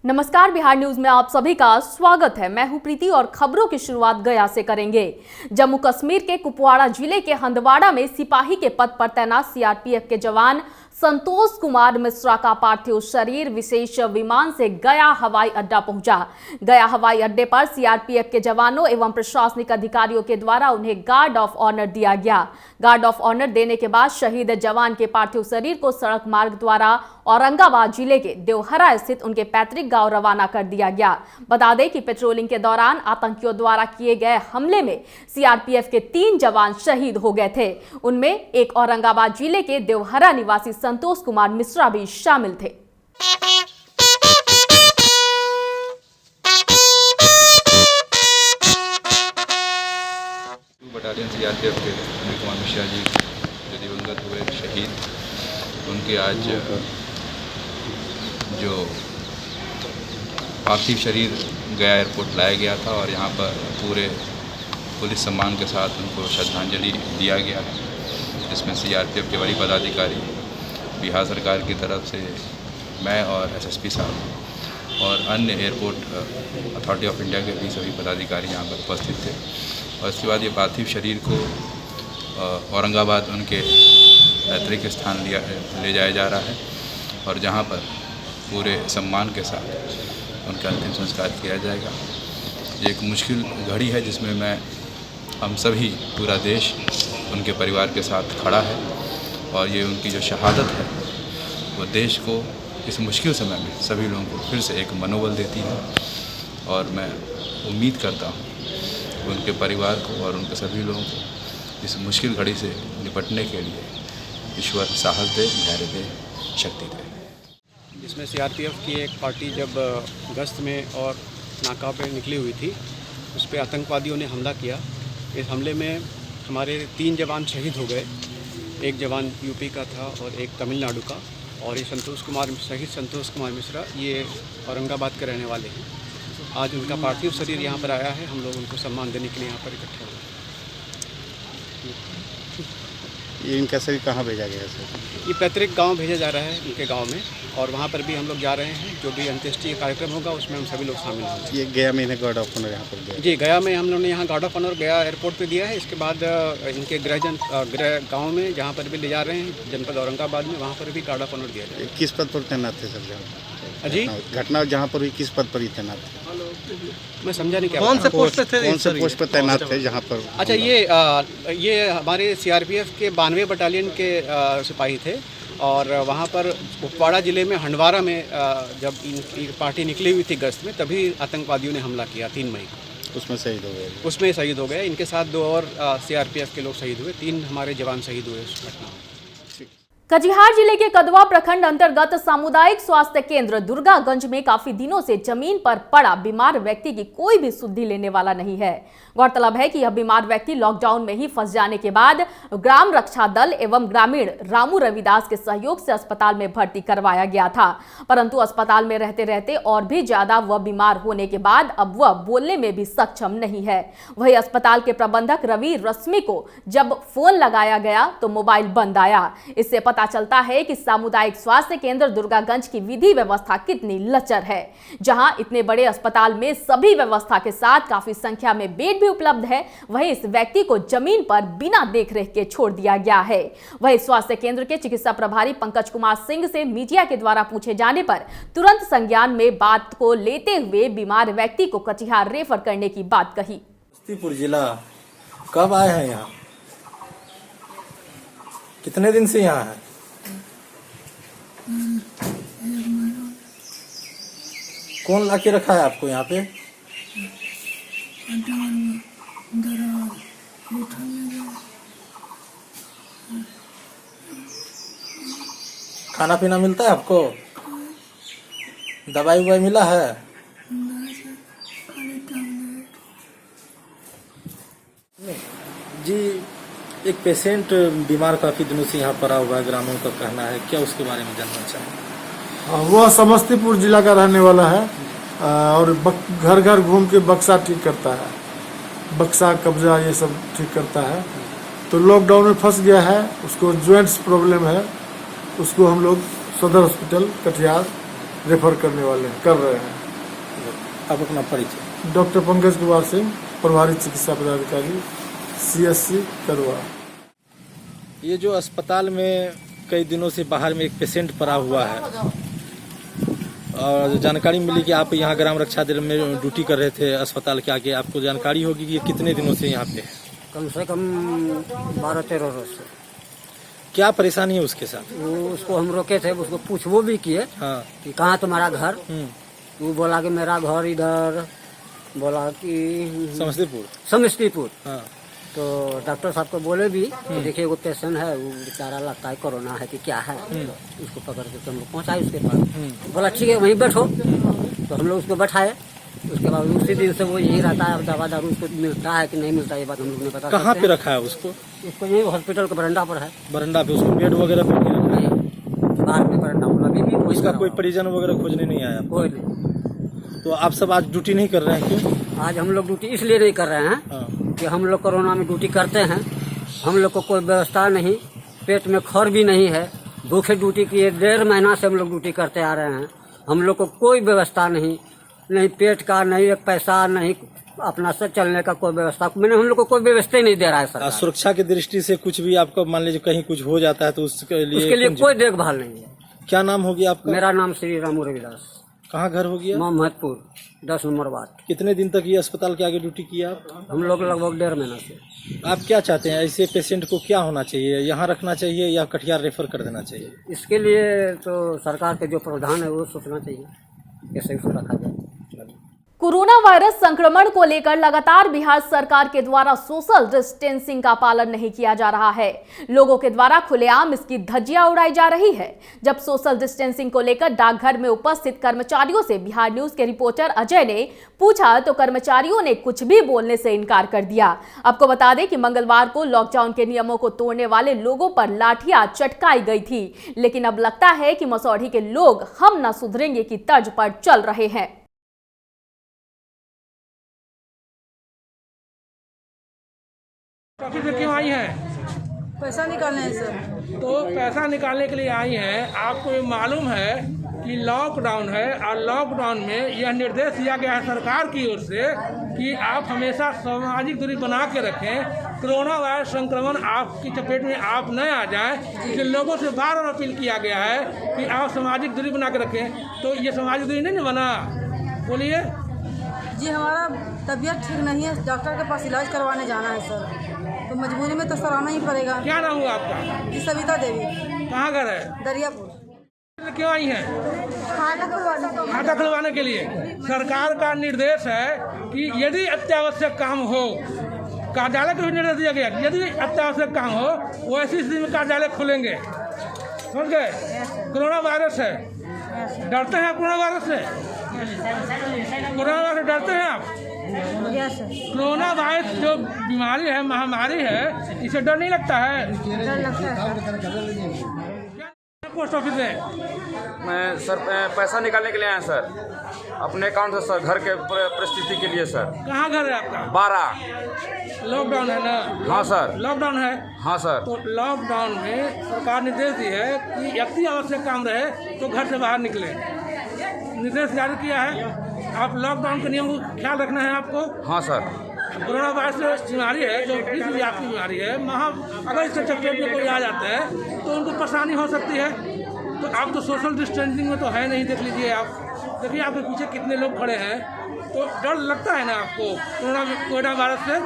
नमस्कार, बिहार न्यूज में आप सभी का स्वागत है। मैं हूं प्रीति और खबरों की शुरुआत गया से करेंगे। जम्मू कश्मीर के कुपवाड़ा जिले के हंदवाड़ा में सिपाही के पद पर तैनात सीआरपीएफ के जवान संतोष कुमार मिश्रा का पार्थिव शरीर विशेष विमान से गया हवाई अड्डा पहुंचा। गया हवाई अड्डे पर सीआरपीएफ के जवानों एवं प्रशासनिक अधिकारियों के द्वारा उन्हें गार्ड ऑफ ऑनर दिया गया। गार्ड ऑफ ऑनर देने के बाद शहीद जवान के पार्थिव शरीर को सड़क मार्ग द्वारा औरंगाबाद जिले के देवहरा स्थित उनके पैतृक गांव रवाना कर दिया गया। बता दें कि पेट्रोलिंग के दौरान आतंकियों द्वारा किए गए हमले में सीआरपीएफ के 3 जवान शहीद हो गए थे। उनमें एक औरंगाबाद जिले के देवहरा निवासी संतोष कुमार मिश्रा भी शामिल थे। बटालियन सीआरपीएफ के संतोष कुमार मिश्रा जी जो दिवंगत हुए शहीद, उनके आज जो पार्थिव शरीर गया एयरपोर्ट लाया गया था और यहाँ पर पूरे पुलिस सम्मान के साथ उनको श्रद्धांजलि दिया गया है, जिसमें सीआरपीएफ के वरीय पदाधिकारी, बिहार सरकार की तरफ से मैं और एसएसपी साहब और अन्य एयरपोर्ट अथॉरिटी ऑफ इंडिया के भी सभी पदाधिकारी यहाँ पर उपस्थित थे। और इसके बाद ये पार्थिव शरीर को औरंगाबाद उनके पैतृक स्थान ले जाया जा रहा है और जहाँ पर पूरे सम्मान के साथ उनका अंतिम संस्कार किया जाएगा। ये एक मुश्किल घड़ी है जिसमें हम सभी, पूरा देश उनके परिवार के साथ खड़ा है और ये उनकी जो शहादत है वो देश को इस मुश्किल समय में सभी लोगों को फिर से एक मनोबल देती है। और मैं उम्मीद करता हूँ उनके परिवार को और उनके सभी लोगों को इस मुश्किल घड़ी से निपटने के लिए ईश्वर साहस दे, धैर्य दे, शक्ति दे। जिसमें सीआरपीएफ की एक पार्टी जब गश्त में और नाका पे निकली हुई थी, उस पर आतंकवादियों ने हमला किया। इस हमले में हमारे 3 जवान शहीद हो गए। एक जवान यूपी का था और एक तमिलनाडु का। और ये शहीद संतोष कुमार मिश्रा ये औरंगाबाद के रहने वाले हैं। आज उनका पार्थिव शरीर यहाँ पर आया है। हम लोग उनको सम्मान देने के लिए यहाँ पर इकट्ठे हुए। ये इनका शरीर कहाँ भेजा गया सर? ये पैतृक गांव भेजा जा रहा है उनके गांव में, और वहाँ पर भी हम लोग जा रहे हैं। जो भी अंत्येष्टि कार्यक्रम होगा उसमें हम सभी लोग शामिल होंगे। ये गया में इन्हें गार्ड ऑफ ऑनर यहाँ पर दिया? जी, गया में हम लोग ने यहाँ गार्ड ऑफ ऑनर गया एयरपोर्ट पे दिया है। इसके बाद इनके गृह गाँव में जहाँ पर भी ले जा रहे हैं, जनपद औरंगाबाद में, वहाँ पर भी गार्ड ऑफ ऑनर दिया जाए। किस पद पर तैनात थे सर? जी, घटना जहाँ पर हुई किस पद पर ही तैनात थे? मैं समझा नहीं क्या। कौन से पोस्ट पे थे? कौन से पोस्ट पर तैनात थे जहाँ पर? अच्छा, ये हमारे सीआरपीएफ के 92 बटालियन के सिपाही थे। और वहाँ पर कुपवाड़ा ज़िले में हंदवाड़ा में जब इनकी पार्टी निकली हुई थी गश्त में, तभी आतंकवादियों ने हमला किया 3 मई को। उसमें शहीद हो गए? उसमें शहीद हो गए। इनके साथ 2 और सीआरपीएफ के लोग शहीद हुए। 3 हमारे जवान शहीद हुए उस घटना में। कटिहार जिले के कदवा प्रखंड अंतर्गत सामुदायिक स्वास्थ्य केंद्र दुर्गागंज में काफी दिनों से जमीन पर पड़ा बीमार व्यक्ति की कोई भी सुधि लेने वाला नहीं है। गौरतलब है कि यह बीमार व्यक्ति लॉकडाउन में ही फंस जाने के बाद ग्राम रक्षा दल एवं ग्रामीण रामू रविदास के सहयोग से अस्पताल में भर्ती करवाया गया था, परंतु अस्पताल में रहते रहते और भी ज्यादा वह बीमार होने के बाद अब वह बोलने में भी सक्षम नहीं है। वही अस्पताल के प्रबंधक रवि रश्मि को जब फोन लगाया गया तो मोबाइल बंद आया। इससे पता चलता है कि सामुदायिक स्वास्थ्य केंद्र दुर्गागंज की विधि व्यवस्था कितनी लचर है। जहां इतने बड़े अस्पताल में सभी व्यवस्था के साथ काफी संख्या में बेड भी उपलब्ध है, वहीं इस व्यक्ति को जमीन पर बिना देखरेख के छोड़ दिया गया है। वहीं स्वास्थ्य केंद्र के चिकित्सा प्रभारी पंकज कुमार सिंह से मीडिया के द्वारा पूछे जाने पर तुरंत संज्ञान में बात को लेते हुए बीमार व्यक्ति को कटिहार रेफर करने की बात कही। समस्तीपुर जिला कब आए हैं यहाँ? कितने दिन से यहाँ है? कौन लाके रखा है आपको यहाँ पे? खाना पीना मिलता है आपको? दवाई उवाई मिला है? जी, एक पेशेंट बीमार काफी दिनों से यहाँ पड़ा हुआ है, ग्रामीणों का कहना है, क्या उसके बारे में जानना चाहेंगे? वह समस्तीपुर जिला का रहने वाला है और घर घर घूम के बक्सा ठीक करता है, बक्सा कब्जा ये सब ठीक करता है। तो लॉकडाउन में फंस गया है, उसको जॉइंट्स प्रॉब्लम है, उसको हम लोग सदर हॉस्पिटल कटिहार रेफर कर रहे हैं। आप अपना परिचय। डॉक्टर पंकज कुमार सिंह, प्रभारी चिकित्सा पदाधिकारी, CSC कदवा। ये जो अस्पताल में कई दिनों से बाहर में एक पेशेंट पड़ा हुआ है और जानकारी मिली कि आप यहाँ ग्राम रक्षा दल में ड्यूटी कर रहे थे अस्पताल के आगे, आपको जानकारी होगी कि ये कितने दिनों से यहाँ पे है? कम से कम 12-13 रोज से। क्या परेशानी है उसके साथ? उसको हम रोके थे, उसको पूछवो भी किए हाँ। कि कहाँ तुम्हारा घर। वो बोला कि मेरा घर इधर, बोला कि समस्तीपुर। हाँ। तो डॉक्टर साहब को बोले भी कि देखिए वो पेशेंट है, वो बेचारा लगता है कोरोना है कि क्या है। उसको पकड़ के हम लोग पहुँचाए उसके पास। बोला ठीक है वहीं बैठो, तो हम लोग उसको बैठाए। उसके बाद उसी दिन से वो यही रहता है, दवा दारू उसको मिलता है कि नहीं मिलता ये बात हम लोग ने पता। कहाँ पे रखा है उसको? उसको यही हॉस्पिटल के बरंडा पर है। बरंडा पे उसको बेड वगैरह पे नहीं रखा है? बाहर में बरंडा पर अभी भी उसका कोई परिजन वगैरह खोजने नहीं आया? कोई नहीं। तो आप सब आज ड्यूटी नहीं कर रहे हैं क्यों? आज हम लोग ड्यूटी इसलिए नहीं कर रहे हैं कि हम लोग कोरोना में ड्यूटी करते हैं, हम लोग को कोई व्यवस्था नहीं, पेट में खौर भी नहीं है, भूखे ड्यूटी किए 1.5 महीना से हम लोग ड्यूटी करते आ रहे हैं। हम लोग को कोई व्यवस्था नहीं पेट का, नहीं एक पैसा, नहीं अपना से चलने का कोई व्यवस्था, मैंने हम लोग को कोई व्यवस्था ही नहीं दे रहा है सरकार। सुरक्षा की दृष्टि से कुछ भी आपको मान लीजिए कहीं कुछ हो जाता है तो उसके लिए कोई देखभाल नहीं है। क्या नाम होगी आपका? मेरा नाम श्री रामू रविदास। कहाँ घर हो गया? Mohammadpur 10 number ward. कितने दिन तक ये अस्पताल के आगे ड्यूटी किया आप? हम लोग लगभग 1.5 महीना से। आप क्या चाहते हैं, ऐसे पेशेंट को क्या होना चाहिए, यहाँ रखना चाहिए या कटिहार रेफर कर देना चाहिए? इसके लिए तो सरकार के जो प्रावधान है वो सोचना चाहिए कैसे उसको रखा जाए। कोरोना वायरस संक्रमण को लेकर लगातार बिहार सरकार के द्वारा सोशल डिस्टेंसिंग का पालन नहीं किया जा रहा है। लोगों के द्वारा खुलेआम इसकी धज्जियां उड़ाई जा रही है। जब सोशल डिस्टेंसिंग को लेकर डाकघर में उपस्थित कर्मचारियों से बिहार न्यूज के रिपोर्टर अजय ने पूछा तो कर्मचारियों ने कुछ भी बोलने से इनकार कर दिया। आपको बता दें कि मंगलवार को लॉकडाउन के नियमों को तोड़ने वाले लोगों पर लाठियां चटकाई गई थी, लेकिन अब लगता है कि मसौढ़ी के लोग हम न सुधरेंगे की तर्ज पर चल रहे हैं। ऑफिस में क्यों आई हैं? पैसा निकालने हैं सर। तो पैसा निकालने के लिए आई हैं। आपको ये मालूम है कि लॉकडाउन है और लॉकडाउन में यह निर्देश दिया गया है सरकार की ओर से कि आप हमेशा सामाजिक दूरी बना के रखें, कोरोना वायरस संक्रमण आपकी चपेट में आप न आ जाए। इसलिए लोगों से बार बार अपील किया गया है कि आप सामाजिक दूरी बना के रखें। तो ये सामाजिक दूरी नहीं बना? बोलिए जी, हमारा तबीयत ठीक नहीं है, डॉक्टर के पास इलाज करवाने जाना है सर, तो मजबूरी में तो सर आना ही पड़ेगा। क्या नाम हुआ आपका? जी सविता देवी। कहाँ घर है? दरियापुर। क्यों आई हैं? खाता खुलवाने के लिए। सरकार का निर्देश है कि यदि अत्यावश्यक काम हो, कार्यालय को भी निर्देश दिया गया, यदि अत्यावश्यक काम हो वो ऐसी स्थिति में कार्यालय खुलेंगे। समझ गए? कोरोना वायरस है, डरते हैं आप कोरोना वायरस से? कोरोना वायरस से डरते हैं आप? कोरोना वायरस जो बीमारी है, महामारी है, इसे डर नहीं लगता है? डर लगता है। पोस्ट ऑफिस में मैं सर पैसा निकालने के लिए आया सर, अपने अकाउंट से सर, घर के परिस्थिति के लिए सर। कहाँ घर है आपका? 12। लॉकडाउन है ना? हाँ सर। लॉकडाउन है? हाँ सर। तो लॉकडाउन में सरकार निर्देश दी है कि अति आवश्यक काम रहे तो घर से बाहर निकले, निर्देश जारी किया है। आप लॉकडाउन के नियम को ख्याल रखना है आपको। हाँ सर। कोरोना वायरस बीमारी है जो विश्वव्यापी बीमारी है, अगर इसके चपेट में कोई आ जाता है तो उनको परेशानी हो सकती है। तो आप तो सोशल डिस्टेंसिंग में तो है नहीं, देख लीजिए आप, देखिए आपके पीछे कितने लोग खड़े हैं, तो डर लगता है ना आपको कोरोना वायरस से?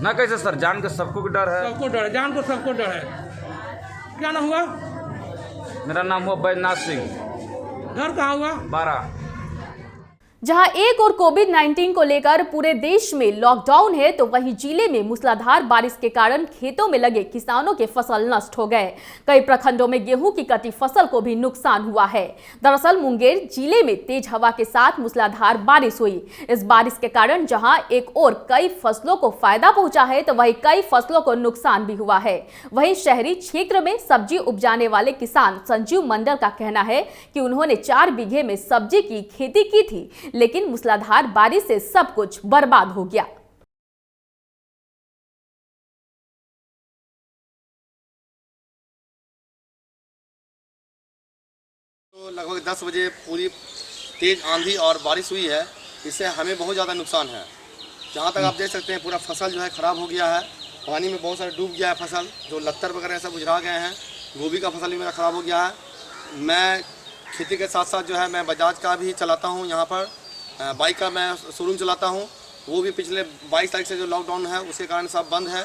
ना कैसे सर, जान के सबको डर है। सबको डर है, जान को सबको डर है। क्या नाम हुआ? मेरा नाम हुआ बैजनाथ सिंह। घर कहाँ हुआ? 12। जहां एक और कोविड-19 को लेकर पूरे देश में लॉकडाउन है, तो वहीं जिले में मूसलाधार बारिश के कारण खेतों में लगे किसानों के फसल नष्ट हो गए। कई प्रखंडों में गेहूं की कटी फसल को भी नुकसान हुआ है। दरअसल मुंगेर जिले में तेज हवा के साथ मूसलाधार बारिश हुई। इस बारिश के कारण जहां एक और कई फसलों को फायदा पहुंचा है, तो वहीं कई फसलों को नुकसान भी हुआ है। वहीं शहरी क्षेत्र में सब्जी उपजाने वाले किसान संजीव मंडल का कहना है कि उन्होंने 4 बीघे में सब्जी की खेती की थी, लेकिन मूसलाधार बारिश से सब कुछ बर्बाद हो गया। तो लगभग 10 बजे पूरी तेज़ आंधी और बारिश हुई है, इससे हमें बहुत ज़्यादा नुकसान है। जहाँ तक आप देख सकते हैं पूरा फसल जो है ख़राब हो गया है, पानी में बहुत सारे डूब गया है फसल, जो लत्तर वगैरह सब उजरा गए हैं। गोभी का फसल भी मेरा ख़राब हो गया है। मैं खेती के साथ साथ जो है मैं बजाज का भी चलाता हूँ, यहाँ पर बाइक का मैं शोरूम चलाता हूँ। वो भी पिछले 22 तारीख से जो लॉकडाउन है उसके कारण सब बंद है,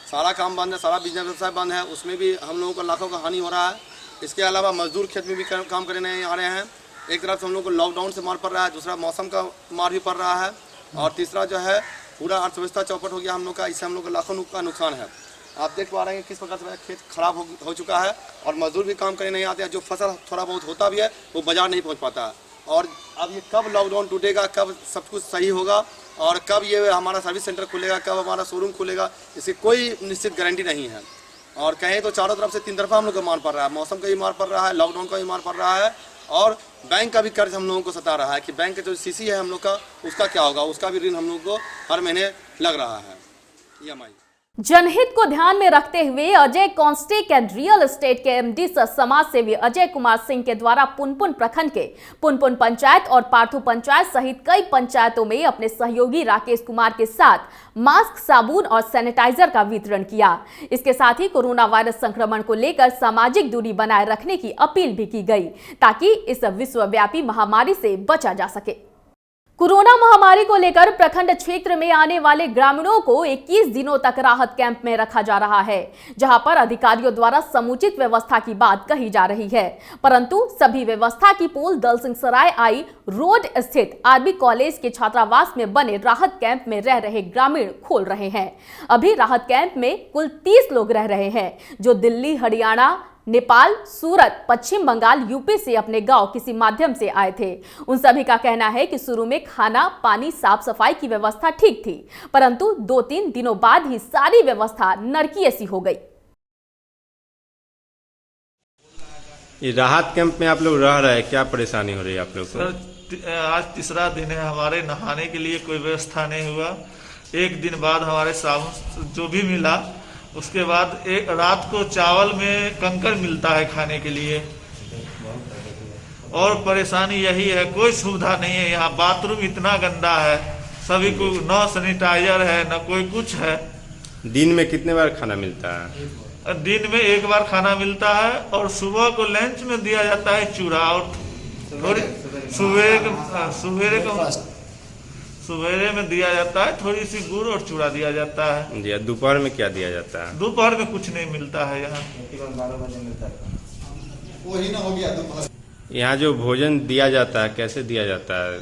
सारा काम बंद है, सारा बिजनेस व्यवसाय बंद है। उसमें भी हम लोगों को लाखों का हानि हो रहा है। इसके अलावा मजदूर खेत में भी काम करने नहीं आ रहे हैं। एक तरफ से हम लोग को लॉकडाउन से मार पड़ रहा है, दूसरा मौसम का मार भी पड़ रहा है, और तीसरा जो है पूरा अर्थव्यवस्था चौपट हो गया हम लोग का। इससे हम लोग को लाखों का नुकसान है। आप देख पा रहे हैं किस प्रकार से खेत खराब हो चुका है, और मजदूर भी काम करने नहीं आते हैं। जो फसल थोड़ा बहुत होता भी है वो बाजार नहीं पहुंच पाता है। और अब ये कब लॉकडाउन टूटेगा, कब सब कुछ सही होगा, और कब ये हमारा सर्विस सेंटर खुलेगा, कब हमारा शोरूम खुलेगा, इसकी कोई निश्चित गारंटी नहीं है। और कहें तो चारों तरफ से तीन तरफा हम लोग को मार पड़ रहा है। मौसम का भी मार पड़ रहा है, लॉकडाउन का भी मार पड़ रहा है, और बैंक का भी कर्ज हम लोगों को सता रहा है कि बैंक का जो सीसी है हम लोग का, उसका क्या होगा, उसका भी ऋण हम लोग को हर महीने लग रहा है EMI। जनहित को ध्यान में रखते हुए अजय कॉन्स्टेक एंड रियल एस्टेट के MD समाज सेवी अजय कुमार सिंह के द्वारा पुनपुन प्रखंड के पुनपुन पंचायत और पार्थू पंचायत सहित कई पंचायतों में अपने सहयोगी राकेश कुमार के साथ मास्क, साबुन और सैनिटाइजर का वितरण किया। इसके साथ ही कोरोना वायरस संक्रमण को लेकर सामाजिक दूरी बनाए रखने की अपील भी की गई, ताकि इस विश्वव्यापी महामारी से बचा जा सके। कोरोना महामारी को लेकर प्रखंड क्षेत्र में आने वाले ग्रामीणों को 21 दिनों तक राहत कैंप में रखा जा रहा है, जहां पर अधिकारियों द्वारा समुचित व्यवस्था की बात कही जा रही है, परंतु सभी व्यवस्था की पोल दलसिंह सराय आई रोड स्थित आरबी कॉलेज के छात्रावास में बने राहत कैंप में रह रहे ग्रामीण खोल रहे हैं। अभी राहत कैंप में कुल 30 लोग रह रहे हैं, जो दिल्ली, हरियाणा, नेपाल, सूरत, पश्चिम बंगाल, यूपी से अपने गांव किसी माध्यम से आए थे। उन सभी का कहना है कि शुरू में खाना, पानी, साफ सफाई की व्यवस्था ठीक थी, परंतु 2-3 दिनों बाद ही सारी व्यवस्था नरकीय सी हो गई। ये राहत कैंप में आप लोग रह रहे हैं, क्या परेशानी हो रही है आप लोग को? सर, आज तीसरा दिन है, हमारे नहाने के लिए कोई व्यवस्था नहीं हुआ। एक दिन बाद हमारे साबुन जो भी मिला, उसके बाद एक रात को चावल में कंकर मिलता है खाने के लिए। और परेशानी यही है, कोई सुविधा नहीं है यहाँ। बाथरूम इतना गंदा है, सभी को न सैनिटाइजर है न कोई कुछ है। दिन में कितने बार खाना मिलता है? दिन में एक बार खाना मिलता है, और सुबह को लंच में दिया जाता है चूड़ा, और थोड़ी सवेरे में दिया जाता है थोड़ी सी गुड़ और चूड़ा दिया जाता है। जी, दोपहर में क्या दिया जाता है? दोपहर में कुछ नहीं मिलता है यहाँ। यहाँ जो भोजन दिया जाता है कैसे दिया जाता है?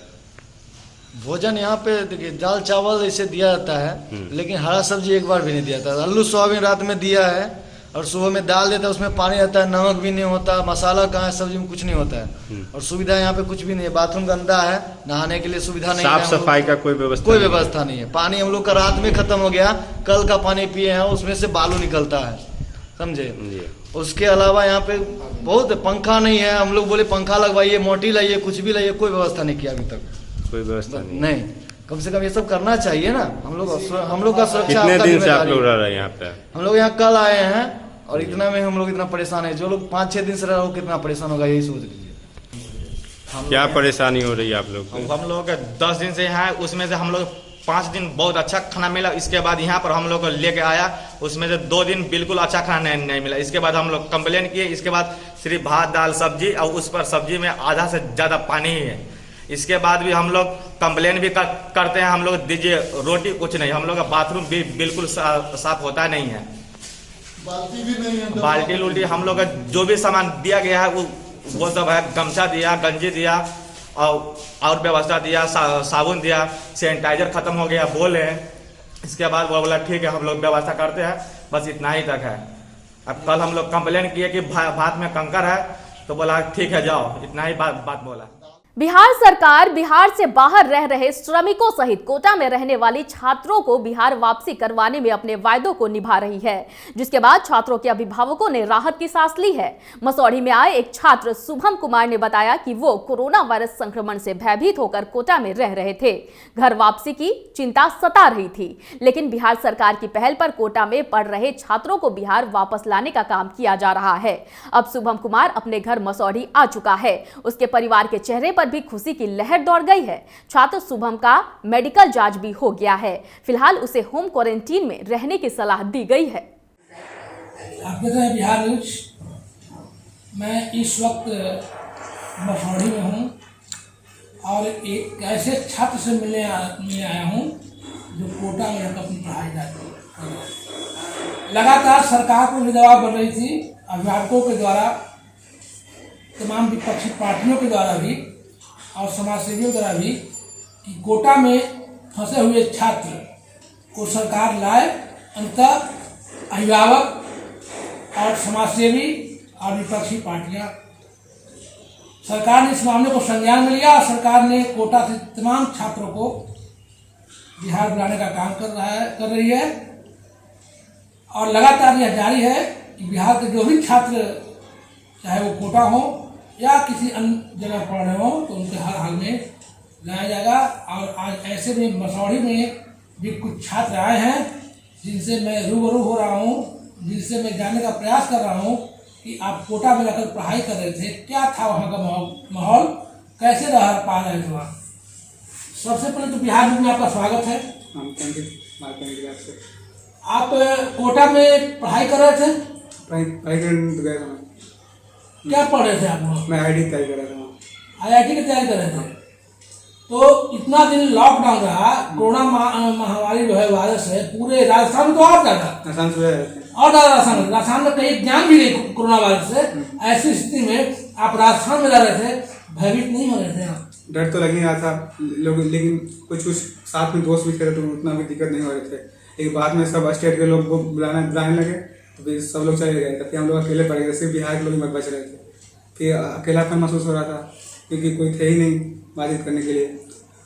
भोजन यहाँ पे देखिए दाल चावल ऐसे दिया जाता है, लेकिन हरा सब्जी एक बार भी नहीं दिया जाता। आलू सोयाबीन रात में दिया है, और सुबह में दाल देता है, उसमें पानी रहता है, नमक भी नहीं होता, मसाला कहाँ है, सब्जी में कुछ नहीं होता है। और सुविधा यहाँ पे कुछ भी नहीं है। बाथरूम गंदा है, नहाने के लिए सुविधा नहीं है, साफ सफाई का कोई व्यवस्था नहीं है। पानी हम लोग का रात में खत्म हो गया, कल का पानी पिए हैं, उसमें से बालू निकलता है, समझे। उसके अलावा यहाँ पे बहुत पंखा नहीं है। हम लोग बोले पंखा लगवाइए, मोटी लाइए, कुछ भी लाइए, कोई व्यवस्था नहीं किया अभी तक। कोई व्यवस्था नहीं, कम से कम ये सब करना चाहिए ना। हम लोग का सुरक्षा। कितने दिन से आप लोग रह रहे हैं यहाँ पे? हम लोग यहाँ कल आए हैं, और इतना में हम लोग इतना परेशान है। जो लोग 5-6 दिन से रह रहे हो कितना परेशान होगा, यही सोच लीजिए। क्या परेशानी हो रही है आप लोग को? हम लोग 10 दिन से है, उसमें से हम लोग 5 दिन बहुत अच्छा खाना मिला। इसके बाद यहाँ पर हम लोग को लेके आया, उसमें से 2 दिन बिल्कुल अच्छा खाना नहीं मिला। इसके बाद हम लोग कंप्लेन किए। इसके बाद सिर्फ भात, दाल, सब्जी, और उस पर सब्जी में आधा से ज़्यादा पानी ही है। इसके बाद भी हम लोग कंप्लेन भी करते हैं, हम लोग दीजिए रोटी, कुछ नहीं। हम लोग का बाथरूम भी बिल्कुल साफ होता नहीं है, बाल्टी भी नहीं है। बाल्टी उल्टी हम लोग का जो भी सामान दिया गया है वो सब है। गमछा दिया, गंजी दिया, और व्यवस्था दिया, साबुन दिया, सैनिटाइजर खत्म हो गया बोले। इसके बाद वो बोला ठीक है हम लोग व्यवस्था करते हैं, बस इतना ही तक है। अब कल हम लोग कंप्लेन किए कि भात में कंकर है, तो बोला ठीक है जाओ, इतना ही बात बोला। बिहार सरकार बिहार से बाहर रह रहे श्रमिकों सहित कोटा में रहने वाली छात्रों को बिहार वापसी करवाने में अपने वायदों को निभा रही है, जिसके बाद छात्रों के अभिभावकों ने राहत की सांस ली है। मसौढ़ी में आए एक छात्र शुभम कुमार ने बताया कि वो कोरोना वायरस संक्रमण से भयभीत होकर कोटा में रह रहे थे। घर वापसी की चिंता सता रही थी, लेकिन बिहार सरकार की पहल पर कोटा में पढ़ रहे छात्रों को बिहार वापस लाने का काम किया जा रहा है। अब शुभम कुमार अपने घर मसौढ़ी आ चुका है। उसके परिवार के चेहरे पर पर भी खुशी की लहर दौड़ गई है। छात्र शुभम का मेडिकल जांच भी हो गया है। फिलहाल उसे होम क्वारंटीन में रहने की सलाह दी गई है। आप देख रहे हैं बिहार न्यूज। मैं इस वक्त मसौढ़ी में हूँ और एक ऐसे छात्र से मिलने आया हूँ जो कोटा में रहकर अपनी पढ़ाई जाती है। लगातार सरकार को भी दबाव बन रही थी, अभिभावकों के द्वारा, तमाम विपक्षी पार्टियों के द्वारा भी और समाजसेवियों द्वारा भी, कि कोटा में फंसे हुए छात्र को सरकार लाए। अंततः अभिभावक और समाजसेवी और विपक्षी पार्टियां, सरकार ने इस मामले को संज्ञान में लिया और सरकार ने कोटा से तमाम छात्रों को बिहार बुलाने का काम कर रही है। और लगातार यह जारी है कि बिहार के जो भी छात्र, चाहे वो कोटा हो या किसी अन्य जगह पढ़ रहे हो, तो उनके हर हाल में लाया जाएगा। और आज ऐसे में मसौढ़ी में भी कुछ छात्र आए हैं जिनसे मैं रूबरू हो रहा हूँ, जिनसे मैं जानने का प्रयास कर रहा हूँ कि आप कोटा में जाकर पढ़ाई कर रहे थे, क्या था वहाँ का माहौल, कैसे रह पा रहे थे वहाँ। सबसे पहले तो बिहार में आपका स्वागत है। आप कोटा में पढ़ाई कर रहे थे? पढ़ाई करने तो गया था। क्या पढ़ रहे थे आप वहाँ? मैं IIT की तैयारी कर रहा था। IIT की तैयारी कर रहे थे। तो इतना दिन लॉकडाउन रहा, कोरोना महामारी जो है, वायरस है, पूरे राजस्थान में तो और ज्यादा, राजस्थान से और ज्यादा राजस्थान में कहीं एग्जाम भी नहीं कोरोना वायरस से। ऐसी स्थिति में आप राजस्थान में रह रहे थे, भयभीत नहीं हो रहे थे आप? डर तो लग ही रहा था लोग, लेकिन कुछ साथ में दोस्त भी थे तो उतना भी दिक्कत नहीं हो रहे थे। एक बाद में सब स्टेट के लोग बुलाने लगे तो फिर सब लोग चले गए, फिर हम लोग अकेले पड़ गए, सिर्फ बिहार के लोग बच रहे थे। फिर अकेलापन महसूस हो रहा था क्योंकि कोई थे ही नहीं बातचीत करने के लिए।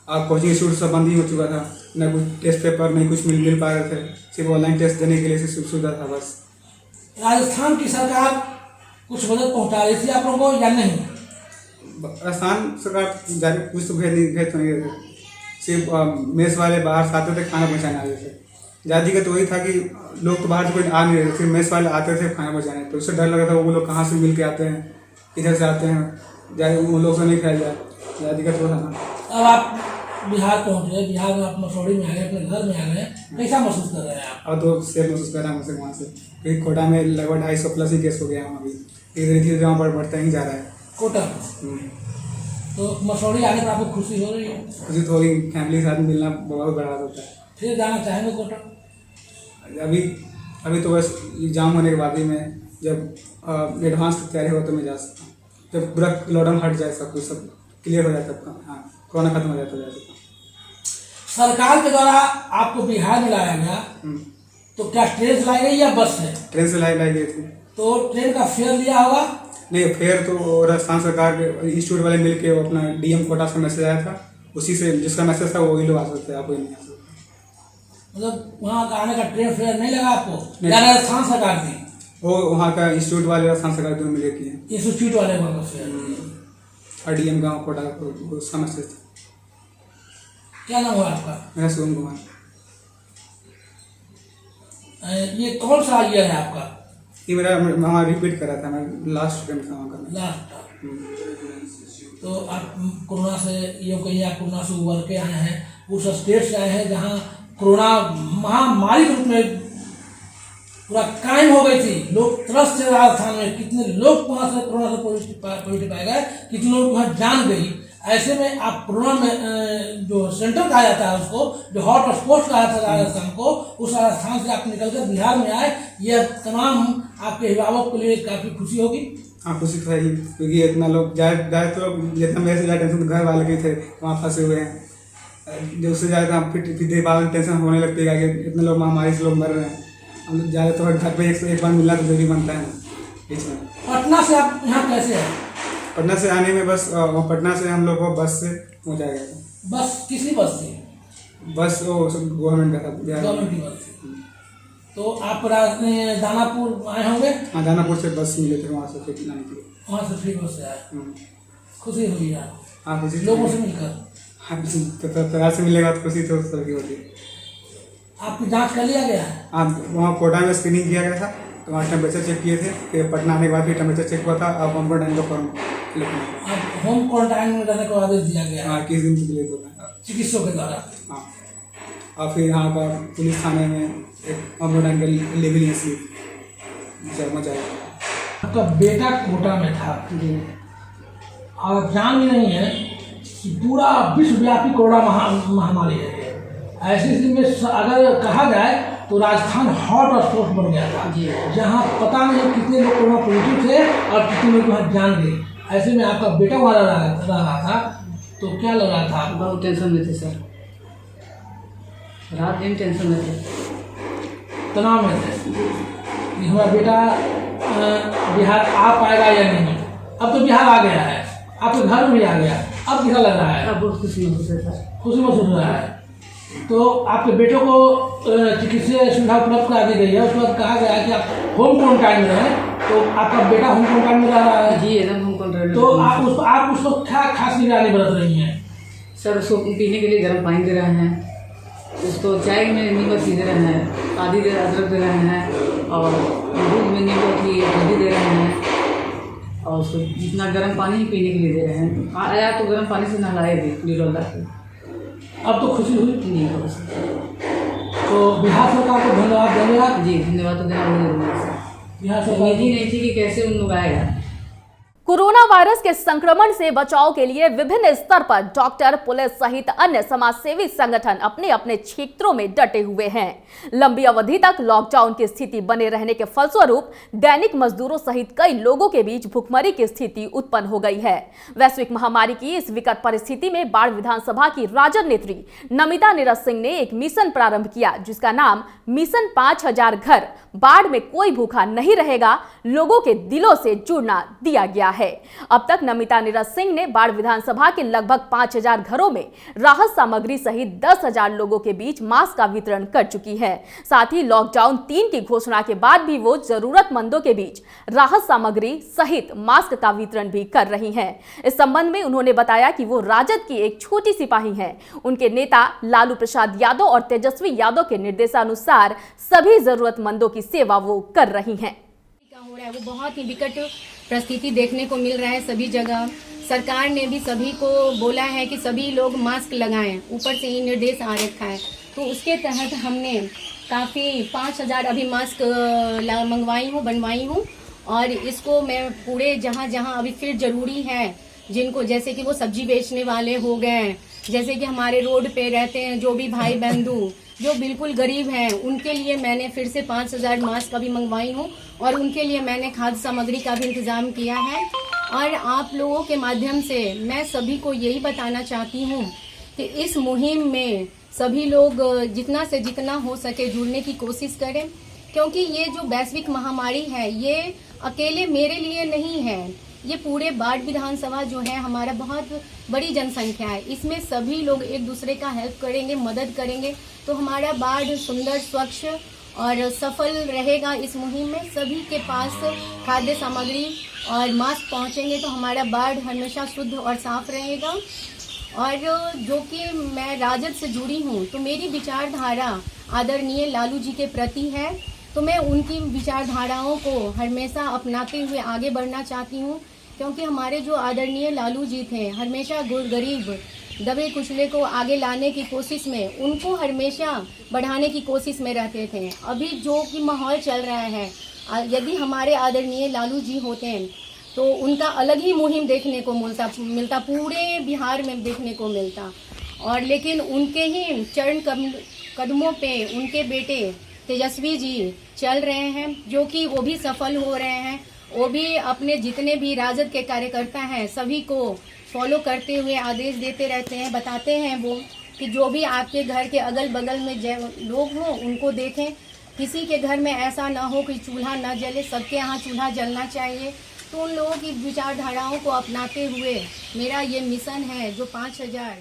अब कोचिंग इंस्टीट्यूट सब बंद ही हो चुका था, न कुछ टेस्ट पेपर नहीं कुछ मिल पा रहे थे, सिर्फ ऑनलाइन टेस्ट देने के लिए सुविधा था बस। राजस्थान की सरकार कुछ मदद पहुँचा रही थी आप लोगों को या नहीं? राजस्थान सरकार जारी कुछ तो भेज तो नहीं रहे थे, सिर्फ मेस वाले बाहर से आते थे, खाना पहुँचाने आते थे। ज़्यादा दिक्कत वही था कि लोग तो बाहर से कोई आ नहीं रहे थे, फिर मेस वाले आते थे खाना पहुँचाने, तो उससे डर लगा था वो लोग कहाँ से मिल के आते हैं, किधर से आते हैं, जाए वो लोग से नहीं फैल जाए, ज़्यादा दिक्कत वो था ना। अब आप बिहार पहुँचे, बिहार में आप मसौढ़ी में आ गए, अपने घर में आ गए, कैसा महसूस कर रहे हैं आप? अब तो सेफ महसूस कर रहा हूँ वहाँ से। फिर कोटा में लगभग 250+ ही केस हो गया वहाँ भी, धीरे धीरे वहाँ पर बढ़ता ही जा रहा है कोटा। तो मसौढ़ी आने पर आपको खुशी हो रही है? खुशी तो होगी, फैमिली के साथ मिलना बहुत बड़ा होता है। फिर जाना चाहेंगे कोटा? अभी तो बस एग्जाम होने के बाद ही मैं, जब एडवांस की तैयारी हो तो मैं जा सकता हूँ, जब पूरा लॉकडाउन हट जाए, सब कुछ सब क्लियर हो जाए, तब हाँ कोरोना खत्म हो जाए तो जा सकता हूँ। सरकार के द्वारा आपको बिहार में लाया गया, तो क्या ट्रेन से लाई गई या बस है? ट्रेन से लाई गई थी। तो ट्रेन का फेयर लिया होगा? नहीं, फेयर तो राजस्थान सरकार के इंस्टीट्यूट वाले मिल के अपना DM कोटा से मैसेज आया था, उसी से जिसका मैसेज था वही लोग आ सकते हैं, आप वही नहीं आ सकते। मतलब वहाँ का आने का ट्रेन फेयर नहीं लगा आपको? या राजस्थान सरकार दी? वो वहाँ का इंस्टीट्यूट वाले राजस्थान सरकार दोनों मिले किए, इंस्टीट्यूट वाले वहाँ का फेयर और DM गाँव कोटा उसका मैसेज था। क्या नाम हुआ आपका? मेरा शुभम कुमार। ये कौन सा ईयर है आपका? ये मेरा वहाँ रिपीट करा था, मैं लास्ट स्टूडेंट था वहाँ का। लास्ट। तो आप कोरोना से ये कहिए, आप कोरोना से उबर के आए हैं, उस स्टेट से आए हैं जहाँ कोरोना महामारी के रूप में पूरा कायम हो गई थी, लोग त्रस्त थे राजस्थान में, कितने लोग वहाँ से कोरोना से पॉजिटिव पाए गए, कितने लोग वहाँ जान गई। ऐसे में आप कोरोना में जो सेंटर कहा जाता है उसको, जो हॉट स्पॉट कहा जाता है राजस्थान को, उस राजस्थान से आप निकलकर बिहार में आए, यह तमाम आपके अभिभावक के लिए काफ़ी खुशी होगी। हाँ, खुशी तो है ही, क्योंकि इतना लोग जाए तो लोग जितना मेरे से ज़्यादा टेंशन तो घर वाले के थे, वहाँ फंसे हुए हैं। जो उससे ज़्यादा फिर बाद टेंशन होने लगती है कि इतने लोग महामारी से लोग मर रहे हैं, हम लोग ज़्यादा तो घर पे एक बार मिलना तो जरूरी बनता है बीच में। पटना से आप यहाँ कैसे हैं? पटना से आने में बस पटना से हम लोग को बस से पहुँचाया गया था। बस किसी बस से? बस वो गवर्नमेंट का था, गवर्नमेंट की बस से। तो आप दानापुर आए होंगे? हाँ, दानापुर से बस मिले थे, वहाँ से फिर लाने के लिए। वहाँ से फ्री बस से आए, खुशी हुई यार? हाँ, खुशी लोगों से मिलकर। हाँ, तरह से मिलेगा तो खुशी तो सबकी होती है। आपकी जांच कर लिया गया है? हाँ, वहाँ कोटा में स्क्रीनिंग किया गया था, तो वहाँ टेम्परेचर चेक किए थे, फिर पटना आने के बाद भी टेम्परेचर चेक हुआ था। अब हम लोग फॉर्म लखनऊ। अब होम क्वारंटाइन में रहने का आदेश दिया गया है हाँ 21 दिन के लिए तो चिकित्सकों के द्वारा। हाँ, और फिर यहाँ का पुलिस थाने में एक क्वारंटाइन का लेवल जमा जाएगा। आपका बेटा कोटा में था और जान भी नहीं है कि पूरा विश्वव्यापी कोरोना महामारी है। ऐसी स्थिति में अगर कहा जाए तो राजस्थान हॉट स्पॉट बन गया था, जहाँ पता नहीं कितने लोग कोरोना पॉजिटिव थे और कितने लोग वहाँ जान गए। ऐसे में आपका बेटा वहाँ रह रहा था, तो क्या लग रहा था? बहुत टेंशन में थे सर, रात दिन टेंशन में थे, तनाव में थे कि हमारा बेटा बिहार आ पाएगा या नहीं। अब तो बिहार आ गया है, आपके घर में भी आ गया, अब कैसा लग रहा है? अब बहुत खुशी महसूस है सर। खुशी महसूस हो रहा है। तो आपके बेटों को चिकित्सीय सुविधा उपलब्ध करा दी गई है, उसके बाद कहा गया है कि आप होम क्वारंटाइन में रहें, तो आपका बेटा होम क्वारंटाइन में रह रहा है? जी एकदम होम क्वारंटाइन। तो आप उसको क्या खास निगरानी बरत रही हैं? सर उसको पीने के लिए गर्म पानी दे रहे हैं, उसको चाय में नींबू पी दे रहे हैं, आदि दे अदरक दे रहे हैं, और दूध में नींबू की हल्दी दे रहे हैं, और उसको जितना गर्म पानी ही पीने के लिए दे रहे हैं। आया तो गर्म पानी से नहलाए भी डिटॉल डाल। अब तो खुशी हुई नहीं हो। तो बिहार सरकार को धन्यवाद देंगे आप? जी धन्यवाद तो देना जरूरी है। बिहार सरकार उम्मीद ही नहीं थी कि कैसे उन लोग आएगा। कोरोना वायरस के संक्रमण से बचाव के लिए विभिन्न स्तर पर डॉक्टर, पुलिस सहित अन्य समाजसेवी संगठन अपने अपने क्षेत्रों में डटे हुए हैं। लंबी अवधि तक लॉकडाउन की स्थिति बने रहने के फलस्वरूप दैनिक मजदूरों सहित कई लोगों के बीच भुखमरी की स्थिति उत्पन्न हो गई है। वैश्विक महामारी की इस विकट परिस्थिति में बाढ़ विधानसभा की राजद नेत्री नमिता नीरज सिंह ने एक मिशन प्रारंभ किया, जिसका नाम मिशन 5000 घर बाढ़ में कोई भूखा नहीं रहेगा, लोगों के दिलों से जुड़ना दिया गया है। अब तक नमिता नीरज सिंह ने बाढ़ विधानसभा के लगभग 5000 घरों में राहत सामग्री सहित 10,000 लोगों के बीच मास्क का वितरण कर चुकी है। साथ ही लॉकडाउन 3 की घोषणा के बाद भी वो जरूरतमंदों के बीच राहत सामग्री सहित मास्क का वितरण भी कर रही हैं। इस संबंध में उन्होंने बताया कि वो राजद की एक छोटी सिपाही हैं। उनके नेता लालू प्रसाद यादव और तेजस्वी यादव के निर्देशानुसार सभी जरूरतमंदों की सेवा वो कर रही हैं। हो रहा है वो बहुत ही विकट परिस्थिति देखने को मिल रहा है सभी जगह। सरकार ने भी सभी को बोला है कि सभी लोग मास्क लगाएं, ऊपर से ही निर्देश आ रखा है। तो उसके तहत हमने काफ़ी 5000 अभी मास्क बनवाई हूँ और इसको मैं पूरे जहाँ जहाँ अभी फिर ज़रूरी है, जिनको जैसे कि वो सब्जी बेचने वाले हो गए, जैसे कि हमारे रोड पे रहते हैं जो भी भाई बंधु जो बिल्कुल गरीब हैं, उनके लिए मैंने फिर से 5000 मास्क अभी मंगवाई हूँ और उनके लिए मैंने खाद्य सामग्री का भी इंतज़ाम किया है। और आप लोगों के माध्यम से मैं सभी को यही बताना चाहती हूँ कि इस मुहिम में सभी लोग जितना से जितना हो सके जुड़ने की कोशिश करें, क्योंकि ये जो वैश्विक महामारी है ये अकेले मेरे लिए नहीं है, ये पूरे बाढ़ विधानसभा जो है हमारा बहुत बड़ी जनसंख्या है, इसमें सभी लोग एक दूसरे का हेल्प करेंगे, मदद करेंगे तो हमारा बाढ़ सुंदर, स्वच्छ और सफल रहेगा। इस मुहिम में सभी के पास खाद्य सामग्री और मास्क पहुंचेंगे तो हमारा बाढ़ हमेशा शुद्ध और साफ रहेगा। और जो कि मैं राजद से जुड़ी हूँ तो मेरी विचारधारा आदरणीय लालू जी के प्रति है, तो मैं उनकी विचारधाराओं को हमेशा अपनाते हुए आगे बढ़ना चाहती हूँ, क्योंकि हमारे जो आदरणीय लालू जी थे हमेशा गरीब दबे कुचले को आगे लाने की कोशिश में, उनको हमेशा बढ़ाने की कोशिश में रहते थे। अभी जो कि माहौल चल रहा है, यदि हमारे आदरणीय लालू जी होते हैं तो उनका अलग ही मुहिम देखने को मिलता पूरे बिहार में देखने को मिलता। और लेकिन उनके ही चरण कदमों पे उनके बेटे तेजस्वी जी चल रहे हैं, जो कि वो भी सफल हो रहे हैं। वो भी अपने जितने भी राजद के कार्यकर्ता हैं सभी को फॉलो करते हुए आदेश देते रहते हैं, बताते हैं वो कि जो भी आपके घर के अगल बगल में लोग हों उनको देखें, किसी के घर में ऐसा ना हो कि चूल्हा ना जले, सबके यहाँ चूल्हा जलना चाहिए। तो उन लोगों की विचारधाराओं को अपनाते हुए मेरा ये मिशन है जो 5000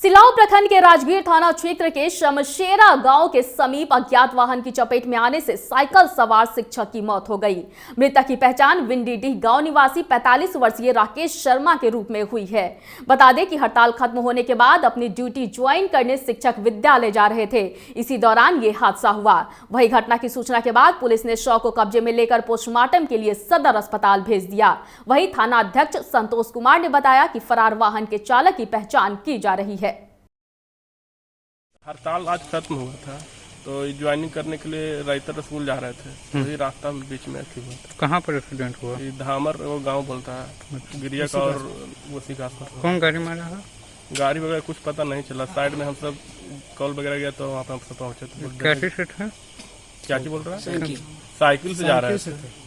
सिलाव प्रखंड के राजगीर थाना क्षेत्र के शमशेरा गांव के समीप अज्ञात वाहन की चपेट में आने से साइकिल सवार शिक्षक की मौत हो गई। मृतक की पहचान विंडीडीह गांव निवासी 45 वर्षीय राकेश शर्मा के रूप में हुई है। बता दें कि हड़ताल खत्म होने के बाद अपनी ड्यूटी ज्वाइन करने शिक्षक विद्यालय जा रहे थे। इसी दौरान ये हादसा हुआ। वही घटना की सूचना के बाद पुलिस ने शव को कब्जे में लेकर पोस्टमार्टम के लिए सदर अस्पताल भेज दिया। वही थाना अध्यक्ष संतोष कुमार ने बताया कि फरार वाहन के चालक की पहचान की जा रही है। हड़ताल आज खत्म हुआ था तो ज्वाइनिंग करने के लिए रायतर स्कूल जा रहे थे, वही रास्ता में बीच में हुआ था। कहाँ पर एक्सीडेंट हुआ? धामर वो गांव बोलता है, गिरिया का और उसी का आसपास। कौन गाड़ी मारा है? गाड़ी वगैरह कुछ पता नहीं चला। साइड में हम सब कॉल वगैरह गया तो वहाँ पे हम सब पहुँचे थे। कैसी सीट है? क्या बोल रहा है? साइकिल से जा रहे थे।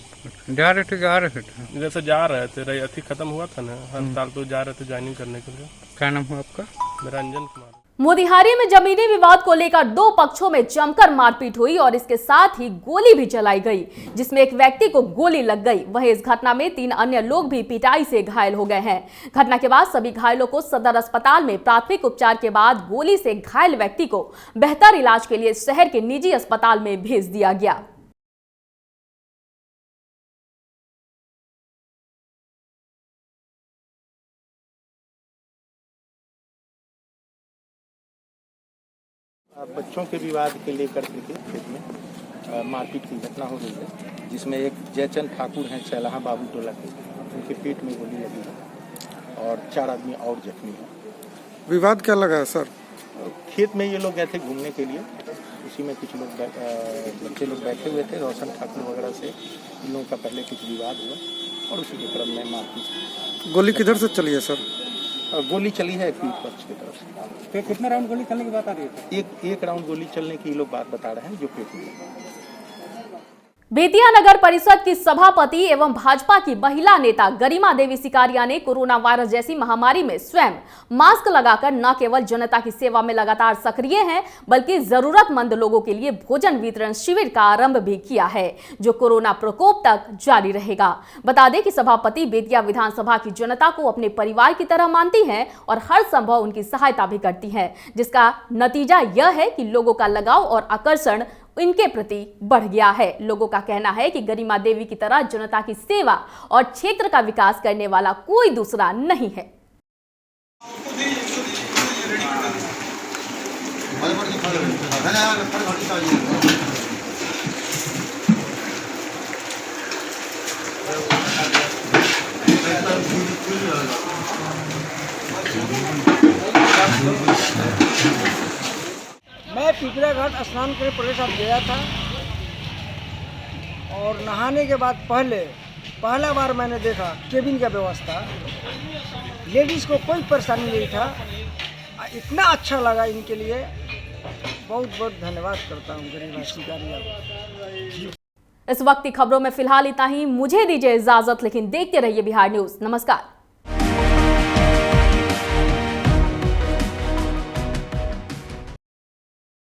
जा रहे थे कि आ रहे थे? इधर से जा रहे थे, रैयती खत्म हुआ था ना हड़ताल, तो जा रहे थे ज्वाइनिंग करने के लिए। क्या नाम हुआ आपका? मेरा अंजन कुमार। मोतिहारी में जमीनी विवाद को लेकर दो पक्षों में जमकर मारपीट हुई और इसके साथ ही गोली भी चलाई गई, जिसमें एक व्यक्ति को गोली लग गई। वहीं इस घटना में 3 अन्य लोग भी पिटाई से घायल हो गए हैं। घटना के बाद सभी घायलों को सदर अस्पताल में प्राथमिक उपचार के बाद गोली से घायल व्यक्ति को बेहतर इलाज के लिए शहर के निजी अस्पताल में भेज दिया गया। बच्चों के विवाद के लेकर के खेत में मारपीट की घटना हो गई है, जिसमें एक जयचंद ठाकुर हैं चैलाहा बाबू टोला के, उनके पेट में गोली लगी है और 4 आदमी और जख्मी हैं। विवाद क्या लगा है सर? खेत में ये लोग गए थे घूमने के लिए, उसी में कुछ लोग बच्चे लोग बैठे हुए थे। रोशन ठाकुर वगैरह से इन लोगों का पहले कुछ विवाद हुआ और उसी के क्रम में मारपीट। गोली किधर से चली है सर? गोली चली है पीठ पक्ष की तरफ से। तो कितना राउंड गोली चलने की बात आ रही है? एक राउंड गोली चलने की लोग बात बता रहे हैं जो पेट में। बेतिया नगर परिषद की सभापति एवं भाजपा की महिला नेता गरिमा देवी सिकारिया ने कोरोना वायरस जैसी महामारी में स्वयं मास्क लगाकर न केवल जनता की सेवा में लगातार सक्रिय हैं, बल्कि जरूरतमंद लोगों के लिए भोजन वितरण शिविर का आरंभ भी किया है, जो कोरोना प्रकोप तक जारी रहेगा। बता दें कि सभापति बेतिया विधानसभा की जनता को अपने परिवार की तरह मानती हैं और हर संभव उनकी सहायता भी करती हैं, जिसका नतीजा यह है कि लोगों का लगाव और आकर्षण इनके प्रति बढ़ गया है। लोगों का कहना है कि गरिमा देवी की तरह जनता की सेवा और क्षेत्र का विकास करने वाला कोई दूसरा नहीं है। मैं पिपरा घाट स्नान करने पहले साथ गया था और नहाने के बाद पहला बार मैंने देखा केबिन का व्यवस्था, लेडीज़ को कोई परेशानी नहीं था। इतना अच्छा लगा, इनके लिए बहुत बहुत धन्यवाद करता हूँ गरिमा सिकारिया। इस वक्त की खबरों में फिलहाल इतना ही। मुझे दीजिए इजाजत, लेकिन देखते रहिए बिहार न्यूज। नमस्कार।